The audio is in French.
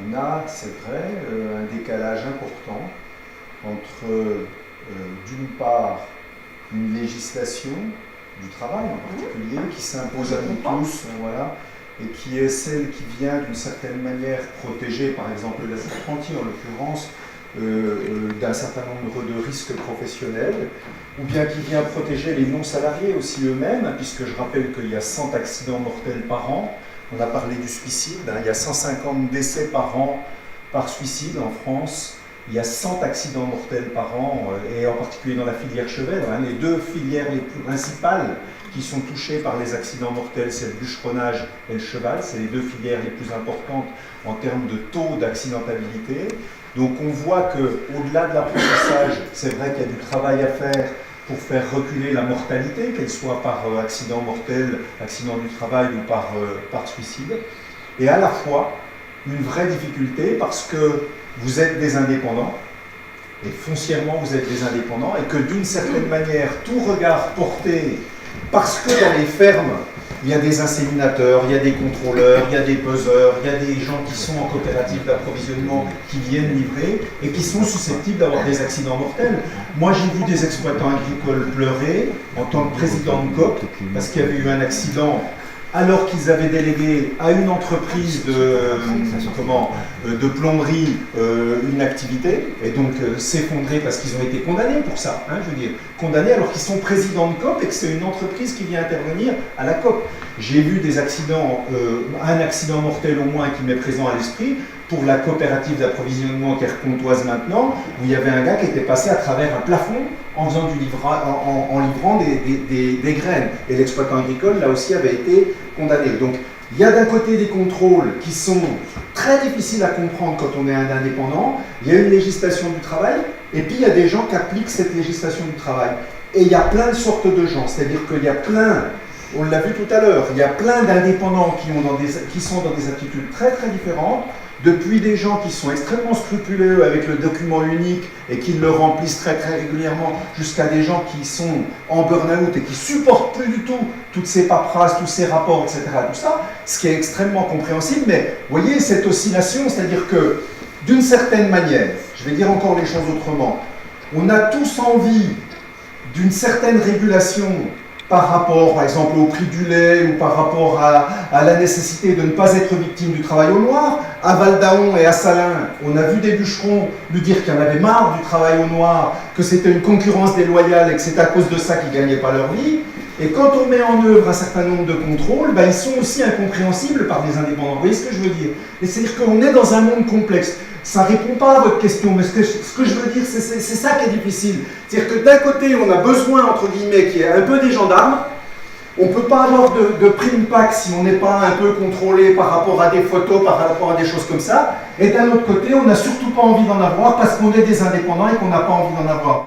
on a, c'est vrai, un décalage important entre, d'une part, une législation du travail en particulier, qui s'impose à nous tous, voilà, et qui est celle qui vient d'une certaine manière protéger, par exemple les apprentis en l'occurrence, d'un certain nombre de risques professionnels, ou bien qui vient protéger les non-salariés aussi eux-mêmes, puisque je rappelle qu'il y a 100 accidents mortels par an. On a parlé du suicide, hein, il y a 150 décès par an par suicide en France. Il y a 100 accidents mortels par an, et en particulier dans la filière chevètre. Hein, les deux filières les plus principales qui sont touchées par les accidents mortels, c'est le bûcheronnage et le cheval. C'est les deux filières les plus importantes en termes de taux d'accidentabilité. Donc on voit qu'au-delà de l'apprentissage, c'est vrai qu'il y a du travail à faire pour faire reculer la mortalité, qu'elle soit par accident mortel, accident du travail ou par suicide. Et à la fois, une vraie difficulté parce que vous êtes des indépendants, et foncièrement vous êtes des indépendants, et que d'une certaine manière, tout regard porté, parce que dans les fermes, il y a des inséminateurs, il y a des contrôleurs, il y a des peseurs, il y a des gens qui sont en coopérative d'approvisionnement qui viennent livrer et qui sont susceptibles d'avoir des accidents mortels. Moi, j'ai vu des exploitants agricoles pleurer en tant que président de COP parce qu'il y avait eu un accident alors qu'ils avaient délégué à une entreprise de plomberie une activité, et donc s'effondrer parce qu'ils ont été condamnés pour ça, hein, je veux dire, condamnés alors qu'ils sont présidents de COP et que c'est une entreprise qui vient intervenir à la COP. J'ai vu des accidents, un accident mortel au moins qui m'est présent à l'esprit, pour la coopérative d'approvisionnement qui est Pontoise maintenant, où il y avait un gars qui était passé à travers un plafond en faisant en livrant des graines. Et l'exploitant agricole, là aussi, avait été condamné. Donc, il y a d'un côté des contrôles qui sont très difficiles à comprendre quand on est un indépendant, il y a une législation du travail, et puis il y a des gens qui appliquent cette législation du travail. Et il y a plein de sortes de gens, c'est-à-dire qu'il y a plein, on l'a vu tout à l'heure, il y a plein d'indépendants qui sont dans des attitudes très très différentes, depuis des gens qui sont extrêmement scrupuleux avec le document unique et qui le remplissent très très régulièrement, jusqu'à des gens qui sont en burn-out et qui supportent plus du tout toutes ces paperasses, tous ces rapports, etc. Tout ça, ce qui est extrêmement compréhensible. Mais vous voyez cette oscillation, c'est-à-dire que d'une certaine manière, je vais dire encore les choses autrement, on a tous envie d'une certaine régulation par rapport, par exemple, au prix du lait ou par rapport à la nécessité de ne pas être victime du travail au noir. À Val-d'Aon et à Salins, on a vu des bûcherons nous dire qu'il y en avait marre du travail au noir, que c'était une concurrence déloyale et que c'est à cause de ça qu'ils ne gagnaient pas leur vie. Et quand on met en œuvre un certain nombre de contrôles, ben, ils sont aussi incompréhensibles par les indépendants. Vous voyez ce que je veux dire? C'est-à-dire qu'on est dans un monde complexe. Ça ne répond pas à votre question, mais ce que je veux dire, c'est ça qui est difficile. C'est-à-dire que d'un côté, on a besoin, entre guillemets, qu'il y ait un peu des gendarmes. On ne peut pas avoir de prime pack si on n'est pas un peu contrôlé par rapport à des photos, par rapport à des choses comme ça. Et d'un autre côté, on n'a surtout pas envie d'en avoir parce qu'on est des indépendants et qu'on n'a pas envie d'en avoir.